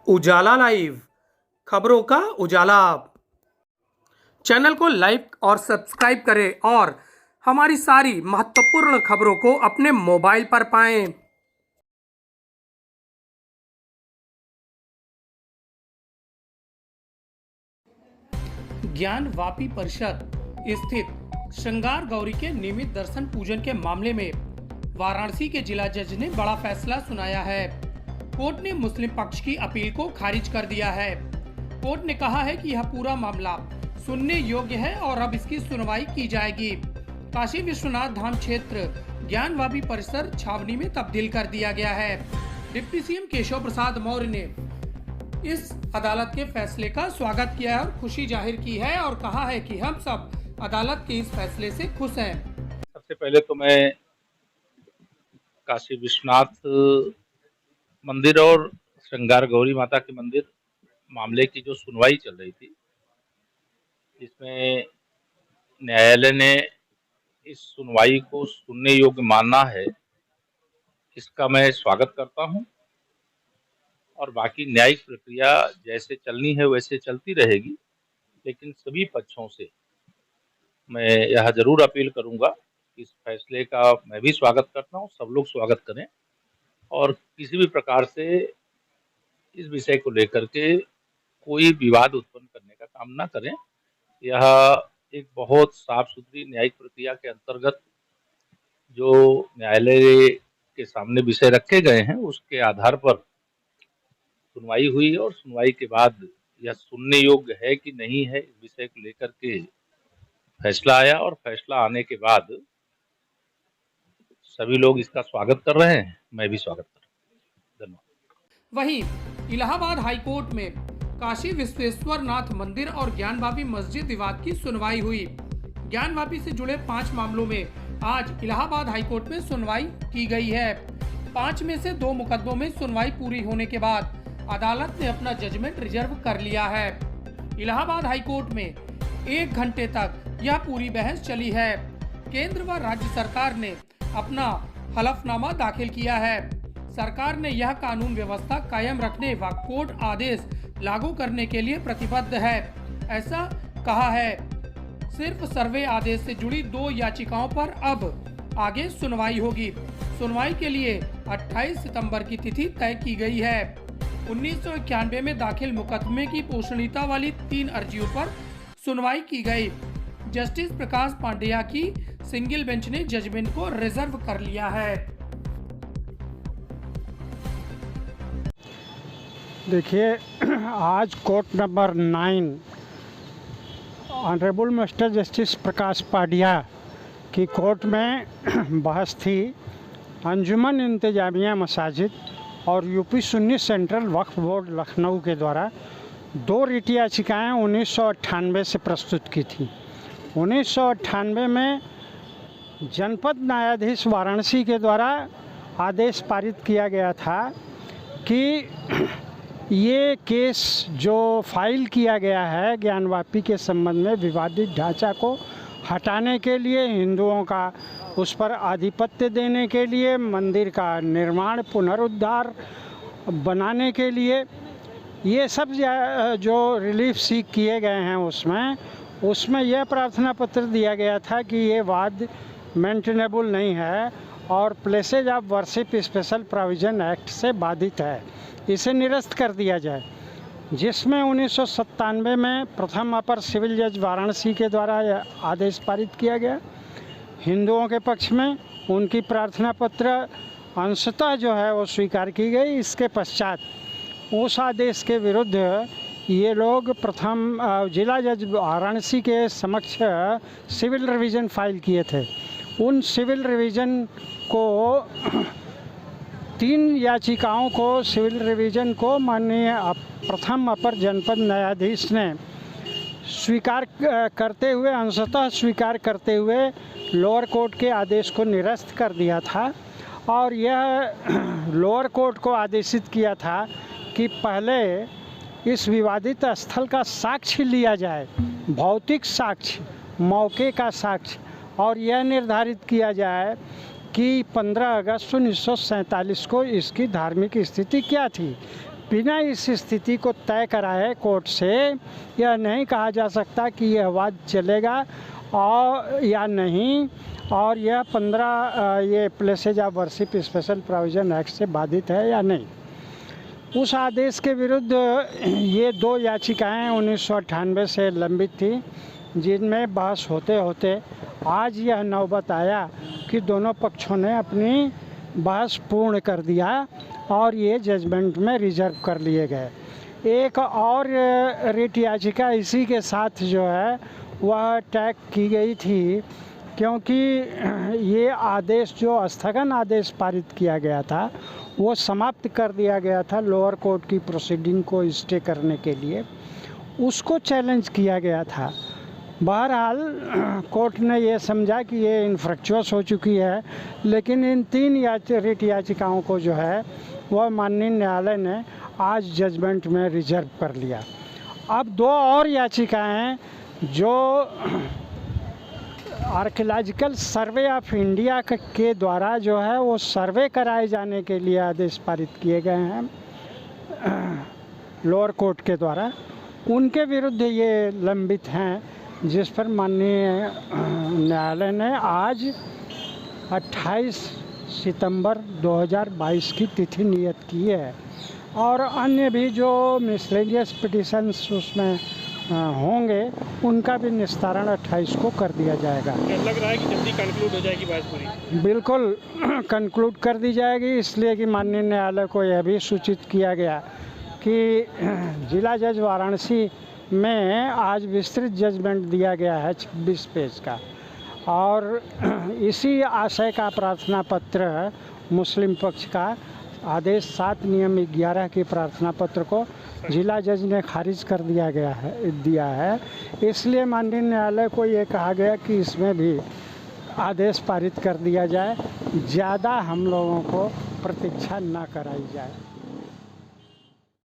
उजाला live खबरों का उजाला। Channel को लाइक और सब्सक्राइब करें और हमारी सारी महत्वपूर्ण खबरों को अपने मोबाइल पर पाएं। ज्ञान वापी परिषद स्थित श्रृंगार गौरी के नियमित दर्शन पूजन के मामले में वाराणसी के जिला जज ने बड़ा फैसला सुनाया है। कोर्ट ने मुस्लिम पक्ष की अपील को खारिज कर दिया है। कोर्ट ने कहा है कि यह पूरा मामला सुनने योग्य है और अब इसकी सुनवाई की जाएगी। काशी विश्वनाथ धाम क्षेत्र ज्ञानवापी परिसर छावनी में तब्दील कर दिया गया है। डिप्टी सीएम केशव प्रसाद मौर्य ने इस अदालत के फैसले का स्वागत किया है और खुशी जाहिर की है और कहा है कि हम सब अदालत के इस फैसले से खुश हैं। सबसे पहले तो मैं काशी विश्वनाथ मंदिर और श्रृंगार गौरी माता के मंदिर मामले की जो सुनवाई चल रही थी, इसमें न्यायालय ने इस सुनवाई को सुनने योग्य मानना है, इसका मैं स्वागत करता हूं। और बाकी न्यायिक प्रक्रिया जैसे चलनी है वैसे चलती रहेगी, लेकिन सभी पक्षों से मैं यह जरूर अपील करूंगा कि इस फैसले का मैं भी स्वागत करता हूं, सब लोग स्वागत करें और किसी भी प्रकार से इस विषय को लेकर के कोई विवाद उत्पन्न करने का काम ना करें। यह एक बहुत साफ सुथरी न्यायिक प्रक्रिया के अंतर्गत जो न्यायालय के सामने विषय रखे गए हैं उसके आधार पर सुनवाई हुई और सुनवाई के बाद यह सुनने योग्य है कि नहीं है, इस विषय को लेकर के फैसला आया और फैसला आने के बाद सभी लोग इसका स्वागत कर रहे हैं, मैं भी स्वागत कर रहा हूँ। धन्यवाद। वहीं इलाहाबाद हाईकोर्ट में काशी विश्वेश्वर नाथ मंदिर और ज्ञानवापी मस्जिद विवाद की सुनवाई हुई। ज्ञानवापी से जुड़े 5 मामलों में आज इलाहाबाद हाईकोर्ट में सुनवाई की गई है। 5 में से 2 मुकदमों में सुनवाई पूरी होने के बाद अदालत ने अपना जजमेंट रिजर्व कर लिया है। इलाहाबाद हाईकोर्ट में 1 घंटे तक यह पूरी बहस चली है। केंद्र व राज्य सरकार ने अपना हलफनामा दाखिल किया है। सरकार ने यह कानून व्यवस्था कायम रखने व कोर्ट आदेश लागू करने के लिए प्रतिबद्ध है, ऐसा कहा है। सिर्फ सर्वे आदेश से जुड़ी 2 याचिकाओं पर अब आगे सुनवाई होगी। सुनवाई के लिए 28 सितंबर की तिथि तय की गई है। 1991 में दाखिल मुकदमे की पोषणीयता वाली 3 अर्जियों पर सुनवाई की गई। जस्टिस प्रकाश पांडेय की सिंगल बेंच ने जजमेंट को रिजर्व कर लिया है। देखिए, आज court number 9 honourable Mister Justice Prakash Pandya की कोर्ट में बहस थी। अंजुमन इंतजामिया मसाजिद और UP Sunni Central Waqf Board Lucknow के द्वारा 2 रिट याचिकाएँ 1998 से प्रस्तुत की थी। 1998 में जनपद न्यायाधीश वाराणसी के द्वारा आदेश पारित किया गया था कि ये केस जो फाइल किया गया है ज्ञानवापी के संबंध में विवादित ढांचा को हटाने के लिए, हिंदुओं का उस पर आधिपत्य देने के लिए, मंदिर का निर्माण पुनरुद्धार बनाने के लिए, ये सब जो रिलीफ सीख किए गए हैं उसमें यह प्रार्थना पत्र दिया गया था कि ये वाद मेंटेनेबल नहीं है और places of worship special provision act से बाधित है, इसे निरस्त कर दिया जाए। जिसमें 1997 में प्रथम अपर सिविल जज वाराणसी के द्वारा यह आदेश पारित किया गया हिंदुओं के पक्ष में। उनकी प्रार्थना पत्र अंशतः जो है वो स्वीकार की गई। इसके पश्चात उस आदेश के विरुद्ध ये लोग प्रथम जिला जज वाराणसी के समक्ष सिविल रिवीजन फाइल किए थे। उन सिविल रिवीजन को 3 याचिकाओं को सिविल रिवीजन को माननीय प्रथम अपर जनपद न्यायाधीश ने स्वीकार करते हुए, अंशतः स्वीकार करते हुए लोअर कोर्ट के आदेश को निरस्त कर दिया था। और यह लोअर कोर्ट को आदेशित किया था कि पहले इस विवादित स्थल का साक्ष्य लिया जाए, भौतिक साक्ष्य, मौके का साक्ष्य, और यह निर्धारित किया जाए कि 15 अगस्त 1947 को इसकी धार्मिक स्थिति क्या थी, बिना इस स्थिति को तय कराए कोर्ट से यह नहीं कहा जा सकता कि यह वाद चलेगा और या नहीं, और यह 15 ये places of worship special provision act से बाधित है या नहीं। उस आदेश के विरुद्ध ये 2 याचिकाएं 1998 से लंबित थी, जिनमें बहस होते होते आज यह नौबत आया कि दोनों पक्षों ने अपनी बहस पूर्ण कर दिया और ये जजमेंट में रिजर्व कर लिए गए। एक और रिट याचिका इसी के साथ जो है वह टैग की गई थी, क्योंकि ये आदेश जो स्थगन आदेश पारित किया गया था वो समाप्त कर दिया गया था लोअर कोर्ट की प्रोसीडिंग को स्टे करने के लिए, उसको चैलेंज किया गया था। बहरहाल कोर्ट ने ये समझा कि ये इन्फ्रक्चुअस हो चुकी है, लेकिन इन 3 रिट याचिकाओं को जो है वह माननीय न्यायालय ने आज जजमेंट में रिजर्व कर लिया। अब 2 और याचिकाएं जो आर्कियोलॉजिकल सर्वे ऑफ इंडिया के द्वारा जो है वो सर्वे कराए जाने के लिए आदेश पारित किए गए हैं लोअर कोर्ट के द्वारा, उनके विरुद्ध ये लंबित हैं, जिस पर माननीय न्यायालय ने आज 28 सितंबर 2022 की तिथि नियत की है। और अन्य भी जो मिसलेनियस पिटिशंस उसमें होंगे उनका भी निस्तारण 28 को कर दिया जाएगा। लग रहा है कि जल्दी कंक्लूड हो जाएगी बात पूरी? बिल्कुल कंक्लूड कर दी जाएगी, इसलिए कि माननीय न्यायालय को यह भी सूचित किया गया कि जिला जज वाराणसी में आज विस्तृत जजमेंट दिया गया है 26 पेज का, और इसी आशय का प्रार्थना पत्र मुस्लिम पक्ष का आदेश 7 नियम 11 के प्रार्थना पत्र को जिला जज ने खारिज कर दिया है। इसलिए माननीय न्यायालय को ये कहा गया कि इसमें भी आदेश पारित कर दिया जाए, ज़्यादा हम लोगों को प्रतीक्षा ना कराई जाए।